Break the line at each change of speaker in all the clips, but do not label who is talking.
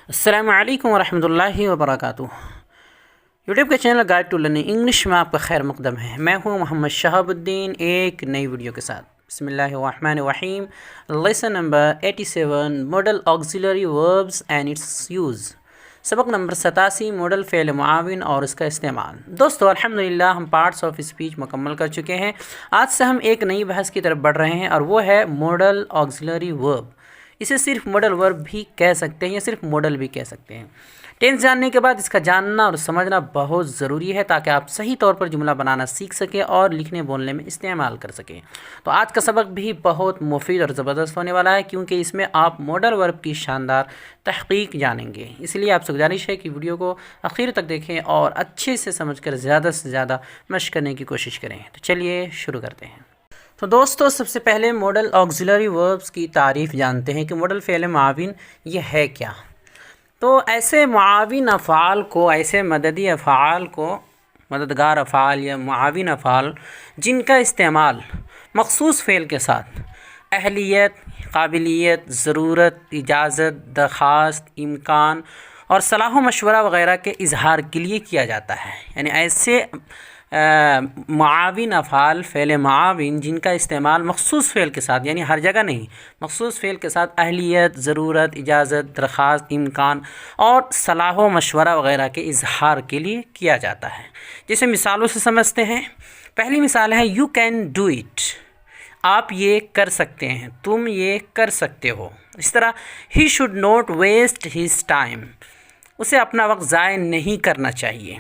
अस्सलामु अलैकुम वरहमतुल्लाहि वबरकातुह। यूट्यूब के channel guide to learning English में आपका खैर मकदम है। मैं हूं मोहम्मद शहाबुद्दीन एक नई वीडियो के साथ। बिस्मिल्लाहिर्रहमानिर्रहीम। Lesson number 87 model auxiliary verbs and it's use. सबक नंबर 87 मॉडल फ़ेल मुआविन और इसका इस्तेमाल। दोस्तों अल्हम्दुलिल्लाह हम पार्ट्स ऑफ स्पीच मुकम्मल कर चुके हैं। आज से हम एक नई बहस की तरफ बढ़ रहे हैं और वो है मॉडल ऑक्सिलरी वर्ब। इसे सिर्फ मॉडल वर्ब भी कह सकते हैं या सिर्फ मॉडल भी कह सकते हैं। टेंस जानने के बाद इसका जानना और समझना बहुत ज़रूरी है ताकि आप सही तौर पर जुमला बनाना सीख सकें और लिखने बोलने में इस्तेमाल कर सकें। तो आज का सबक भी बहुत मुफीद और ज़बरदस्त होने वाला है क्योंकि इसमें आप मॉडल वर्ब की शानदार तहक़ीक़ जानेंगे। इसलिए आपसे गुजारिश है कि वीडियो को आखिर तक देखें और अच्छे से समझकर ज़्यादा से ज़्यादा मशक़ करने की कोशिश करें। तो चलिए शुरू करते हैं। तो दोस्तों सबसे पहले मॉडल ऑक्सिलरी वर्ब्स की तारीफ़ जानते हैं कि मॉडल फ़ेल मुआविन ये है क्या। तो ऐसे मुआविन अफ़ाल को, ऐसे मददी अफ़ाल को, मददगार अफ़ाल या मुआविन अफ़ाल जिनका इस्तेमाल मख़सूस फ़ेल के साथ अहलियत, काबिलियत, ज़रूरत, इजाज़त, दरख़्वास्त, इम्कान और सलाह मशवरा वग़ैरह के इजहार के लिए किया जाता है। यानी ऐसे मुआविन अफ़ाल फ़ेल मुआविन जिनका इस्तेमाल मख़सूस फ़ेल के साथ, यानी हर जगह नहीं, मख़सूस फ़ेल के साथ अहलियत, ज़रूरत, इजाज़त, दरख़्वास्त, इम्कान और सलाह व मशवरा वग़ैरह के इजहार के लिए किया जाता है। जैसे मिसालों से समझते हैं। पहली मिसाल है यू कैन डू इट, आप ये कर सकते हैं, तुम ये कर सकते हो। इस तरह ही should not waste his time, उसे अपना वक्त ज़ाय नहीं करना चाहिए।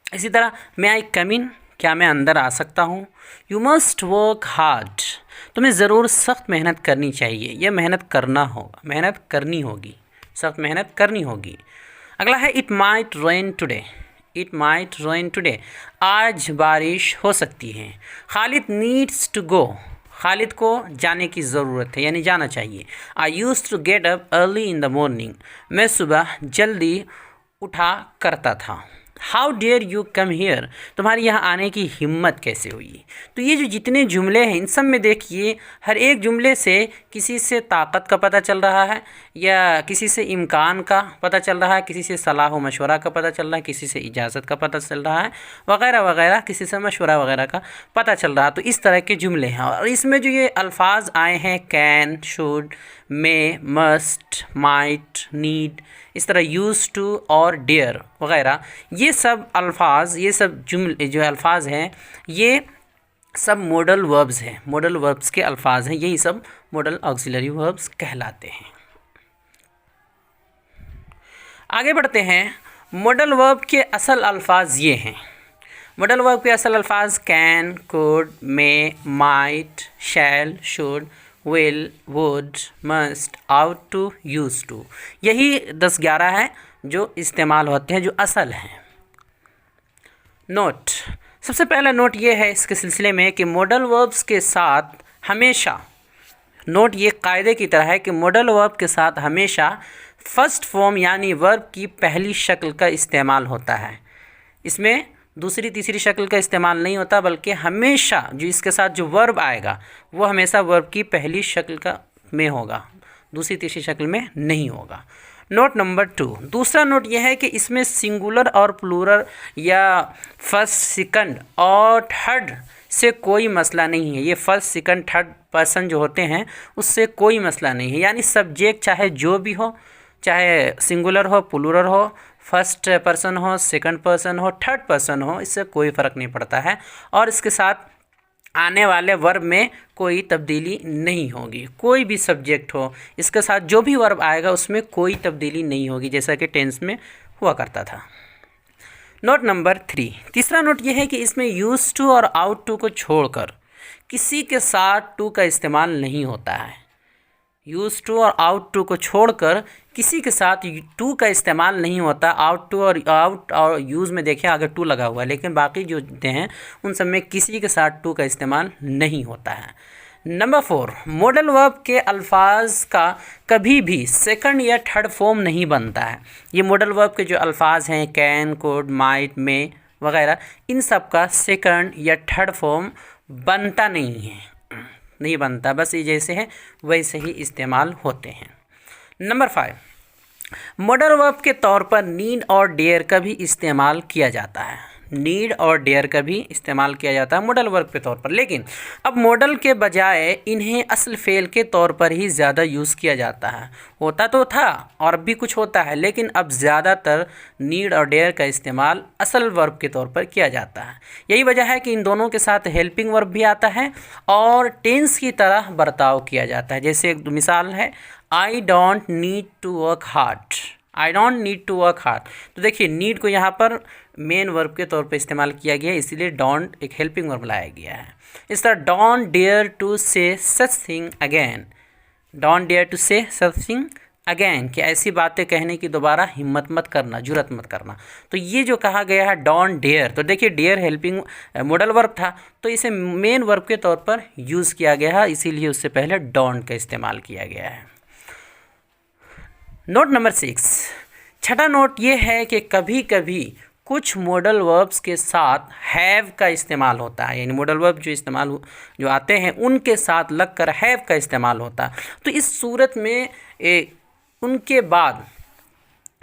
इसी तरह मैं आई कम इन, क्या मैं अंदर आ सकता हूँ। यू मस्ट वर्क हार्ड, तुम्हें ज़रूर सख्त मेहनत करनी चाहिए, यह मेहनत करना होगा, मेहनत करनी होगी, सख्त मेहनत करनी होगी। अगला है it might rain today, it might rain today, आज बारिश हो सकती है। Khalid needs to go, Khalid को जाने की ज़रूरत है यानी जाना चाहिए। I use to get up early in the morning, मैं सुबह जल्दी उठा करता था। How dare you come here, तुम्हारी यहाँ आने की हिम्मत कैसे हुई। तो ये जो जितने जुमले हैं इन सब में देखिए हर एक जुमले से किसी से ताकत का पता चल रहा है या किसी से इम्कान का पता चल रहा है, किसी से सलाह व मशवरा का पता चल रहा है, किसी से इजाज़त का पता चल रहा है वग़ैरह वग़ैरह, किसी से मशवरा वग़ैरह का पता चल रहा है। तो इस तरह के जुमले हैं और इसमें जो ये अल्फाज आए हैं can, should, may, must, might, need, इस तरह यूज़ टू और डेयर वग़ैरह, ये सब अल्फाज, ये सब जुमले जो अल्फाज हैं ये सब मॉडल वर्ब्स हैं, मॉडल वर्ब्स के अल्फाज हैं, यही सब मॉडल ऑक्सिलरी वर्ब्स कहलाते हैं। आगे बढ़ते हैं। मॉडल वर्ब के असल अल्फाज ये हैं। मॉडल वर्ब के असल अल्फाज can, could, may, might, shall, should, will, would, must, ought to, use to, यही 10-11 है जो इस्तेमाल होते हैं, जो असल हैं। नोट, सबसे पहला नोट ये है इसके सिलसिले में कि मॉडल वर्ब्स के साथ हमेशा, नोट ये कायदे की तरह है कि मॉडल वर्ब के साथ हमेशा फर्स्ट फॉर्म यानी वर्ब की पहली शक्ल का इस्तेमाल होता है। इसमें दूसरी तीसरी शक्ल का इस्तेमाल नहीं होता, बल्कि हमेशा जो इसके साथ जो वर्ब आएगा वो हमेशा वर्ब की पहली शक्ल का में होगा, दूसरी तीसरी शक्ल में नहीं होगा। नोट नंबर 2, दूसरा नोट यह है कि इसमें सिंगुलर और प्लूरल या फर्स्ट, सेकंड और थर्ड से कोई मसला नहीं है। ये फर्स्ट, सेकंड, थर्ड पर्सन जो होते हैं उससे कोई मसला नहीं है, यानी सब्जेक्ट चाहे जो भी हो, चाहे सिंगुलर हो, प्लूरल हो, फर्स्ट पर्सन हो, सेकंड पर्सन हो, थर्ड पर्सन हो, इससे कोई फ़र्क नहीं पड़ता है और इसके साथ आने वाले वर्ब में कोई तब्दीली नहीं होगी। कोई भी सब्जेक्ट हो, इसके साथ जो भी वर्ब आएगा उसमें कोई तब्दीली नहीं होगी, जैसा कि टेंस में हुआ करता था। नोट नंबर 3, तीसरा नोट यह है कि इसमें यूज़ टू और आउट टू को छोड़कर किसी के साथ टू का इस्तेमाल नहीं होता है। यूज़ टू और आउट टू को छोड़कर किसी के साथ टू का इस्तेमाल नहीं होता। आउट टू और आउट और यूज़ में देखिए आगे टू लगा हुआ है, लेकिन बाकी जो हैं उन सब में किसी के साथ टू का इस्तेमाल नहीं होता है। नंबर 4, मॉडल वर्ब के अल्फाज का कभी भी सेकंड या थर्ड फॉर्म नहीं बनता है। ये मॉडल वर्ब के जो अल्फाज हैं कैन, कुड, माइट, मे वगैरह, इन सब का सेकंड या थर्ड फॉर्म बनता नहीं बनता, बस ये जैसे है वैसे ही इस्तेमाल होते हैं। नंबर 5, मॉडल वर्ब के तौर पर नीड और डेयर का भी इस्तेमाल किया जाता है। नीड और डेयर का भी इस्तेमाल किया जाता है मॉडल वर्ब के तौर पर, लेकिन अब मॉडल के बजाय इन्हें असल फ़ेल के तौर पर ही ज़्यादा यूज़ किया जाता है। होता तो था और भी कुछ होता है, लेकिन अब ज़्यादातर नीड और डेयर का इस्तेमाल असल वर्ब के तौर पर किया जाता है। यही वजह है कि इन दोनों के साथ हेल्पिंग वर्ब भी आता है और टेंस की तरह बर्ताव किया जाता है। जैसे एक मिसाल है, I don't need to work hard. I don't need to work hard, तो देखिए नीड को यहाँ पर मेन वर्ब के तौर पर इस्तेमाल किया गया है, इसीलिए डोंट एक हेल्पिंग वर्ब लाया गया है। इस तरह don't dare to say such thing again. Don't dare to say such thing again, कि ऐसी बातें कहने की दोबारा हिम्मत मत करना, जुर्रत मत करना। तो ये जो कहा गया है डोंट डेयर, तो देखिए डेयर हेल्पिंग मॉडल वर्ब था, तो इसे मेन वर्ब के तौर पर यूज़ किया गया है, इसीलिए उससे पहले डोंट का इस्तेमाल किया गया है। नोट नंबर 6, छठा नोट ये है कि कभी कभी कुछ मॉडल वर्ब्स के साथ हैव का इस्तेमाल होता है, यानी मॉडल वर्ब जो आते हैं उनके साथ लगकर हैव का इस्तेमाल होता है। तो इस सूरत में उनके बाद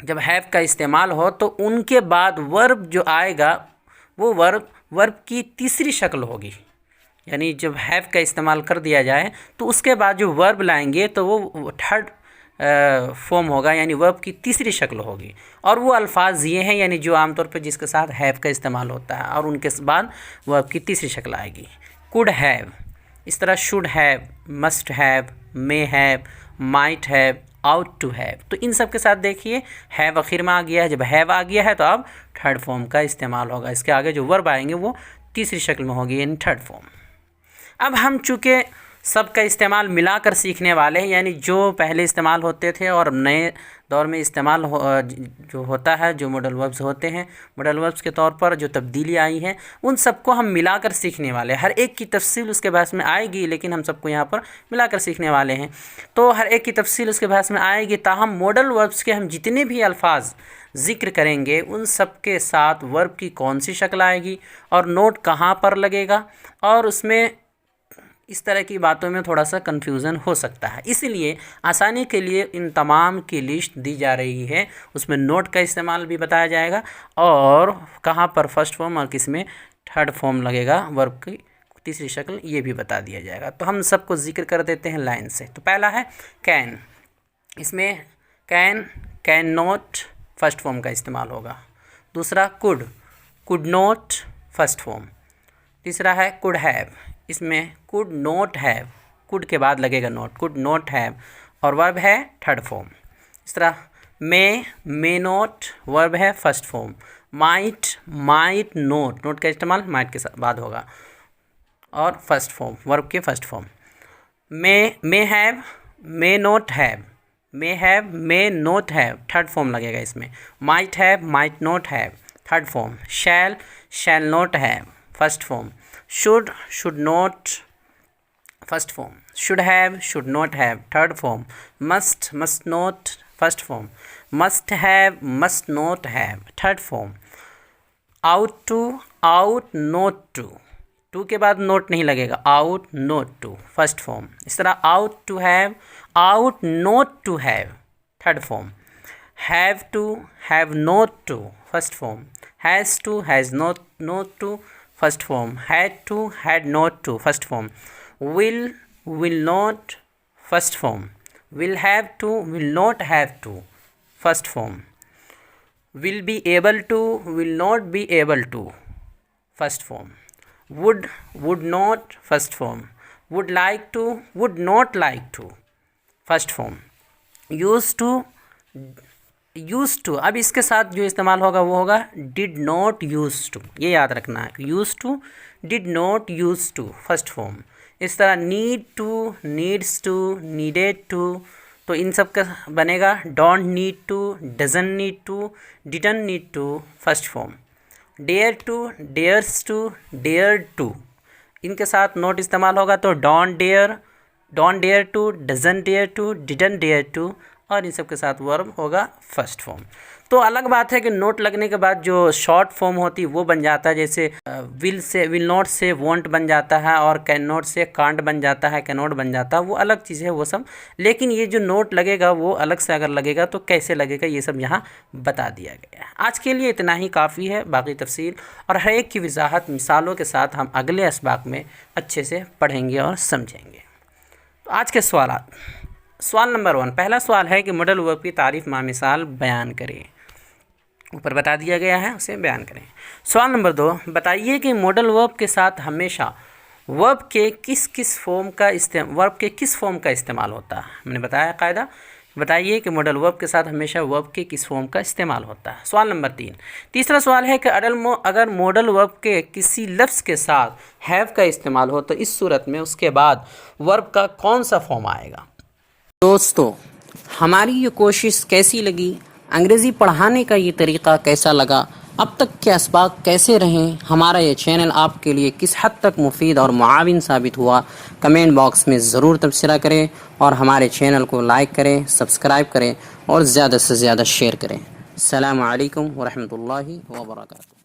जब हैव का इस्तेमाल हो तो उनके बाद वर्ब जो आएगा वो वर्ब की तीसरी शक्ल होगी। यानी जब हैव का इस्तेमाल कर दिया जाए तो उसके बाद जो वर्ब लाएंगे तो वो थर्ड फॉर्म होगा, यानी वर्ब की तीसरी शक्ल होगी। और वो अल्फाज ये हैं यानी जो आमतौर पर जिसके साथ हैव का इस्तेमाल होता है, और उनके बाद वर्ब की तीसरी शक्ल आएगी। कुड हैव, इस तरह should have, must have, may have, might have, ought to have. तो इन सब के साथ देखिए हैव आखिर में आ गया है। जब हैव आ गया है तो अब थर्ड फॉर्म का इस्तेमाल होगा। इसके आगे जो वर्ब आएंगे वो तीसरी शक्ल में होगी, यानी थर्ड फॉर्म। अब हम चूँकि सबका इस्तेमाल मिलाकर सीखने वाले हैं, यानी जो पहले इस्तेमाल होते थे और नए दौर में इस्तेमाल जो होता है, जो मॉडल वर्ब्स होते हैं, मॉडल वर्ब्स के तौर पर जो तब्दीली आई है उन सबको हम मिलाकर सीखने वाले हैं। हर एक की तफसील उसके बहस में आएगी, लेकिन हम सबको यहाँ पर मिलाकर सीखने वाले हैं। तो हर एक की तफसील उसके बहस में आएगी, ताहम मॉडल वर्ब्स के हम जितने भी अल्फाज ज़िक्र करेंगे उन सब के साथ वर्ब की कौन सी शक्ल आएगी और नोट कहाँ पर लगेगा, और उसमें इस तरह की बातों में थोड़ा सा कन्फ्यूज़न हो सकता है। इसलिए आसानी के लिए इन तमाम की लिस्ट दी जा रही है, उसमें नोट का इस्तेमाल भी बताया जाएगा और कहाँ पर फर्स्ट फॉर्म और किस में थर्ड फॉर्म लगेगा, वर्ब की तीसरी शक्ल, ये भी बता दिया जाएगा। तो हम सबको जिक्र कर देते हैं लाइन से। तो पहला है कैन, इसमें कैन नॉट फर्स्ट फॉर्म का इस्तेमाल होगा। दूसरा कुड नॉट फर्स्ट फॉर्म। तीसरा है कुड हैव, इसमें कुड नॉट हैव, कुड के बाद लगेगा नॉट, कुड नॉट हैव, और वर्ब है थर्ड फॉर्म। इस तरह मे नॉट, वर्ब है फर्स्ट फॉर्म। माइट नोट का इस्तेमाल माइट के बाद होगा और फर्स्ट फॉर्म, वर्ब के first form. May have, may not have, may not have, third form लगेगा इसमें। Might have, might not have, third form. Shall not have, first form. should not, first form. Should have, should not have, third form. Must not, first form. Must have, must not have, third form. Out not to, to के बाद not नहीं लगेगा, ought not to, first form. इस तरह ought to have, ought not to have, third form. Have to, have not to, first form. Has to, has not to, first form. Had to, had not to, first form. Will not, first form. Will have to, will not have to, first form. Will be able to, will not be able to, first form. Would not, first form. Would like to, would not like to, first form. Use to, अब इसके साथ जो इस्तेमाल होगा वो होगा did not use to, ये याद रखना है। Use to, did not use to, first form. इस तरह need to, needs to, needed to, तो इन सब का बनेगा don't need to, doesn't need to, didn't need to, first form. Dare to, dares to, dare to, इनके साथ not इस्तेमाल होगा तो don't dare to, doesn't dare to, didn't dare to, और इन सब के साथ वर्ब होगा फर्स्ट फॉर्म। तो अलग बात है कि नोट लगने के बाद जो शॉर्ट फॉर्म होती है वो बन जाता है, जैसे विल नॉट से वॉन्ट बन जाता है, और कैन नॉट से कांट बन जाता है, कैन नॉट बन जाता है, वो अलग चीज़ है वो सब। लेकिन ये जो नोट लगेगा वो अलग से अगर लगेगा तो कैसे लगेगा ये सब यहाँ बता दिया गया है। आज के लिए इतना ही काफ़ी है। बाकी तफसील और हर एक की वजाहत मिसालों के साथ हम अगले असबाक में अच्छे से पढ़ेंगे और समझेंगे। तो आज के सवाल नंबर 1, पहला सवाल है कि मॉडल वर्ब की तारीफ़ मामिसाल बयान करें। ऊपर बता दिया गया है, उसे बयान करें। सवाल नंबर 2, बताइए कि मॉडल वर्ब के साथ हमेशा वर्ब के किस फॉर्म का इस्तेमाल होता है। मैंने बताया कायदा, बताइए कि मॉडल वर्ब के साथ हमेशा वर्ब के किस फॉर्म का इस्तेमाल होता है। सवाल नंबर 3, तीसरा सवाल है कि अगर मॉडल वर्ब के किसी लफ्ज़ के साथ हैव का इस्तेमाल हो तो इस सूरत में उसके बाद वर्ब का कौन सा फॉर्म आएगा। दोस्तों, हमारी ये कोशिश कैसी लगी, अंग्रेज़ी पढ़ाने का ये तरीक़ा कैसा लगा, अब तक के असबाक कैसे रहें, हमारा ये चैनल आपके लिए किस हद तक मुफीद और मुआविन साबित हुआ, कमेंट बॉक्स में ज़रूर तबसरा करें और हमारे चैनल को लाइक करें, सब्सक्राइब करें और ज़्यादा से ज़्यादा शेयर करें। अस्सलामु अलैकुम व रहमतुल्लाहि व बरकातुहू।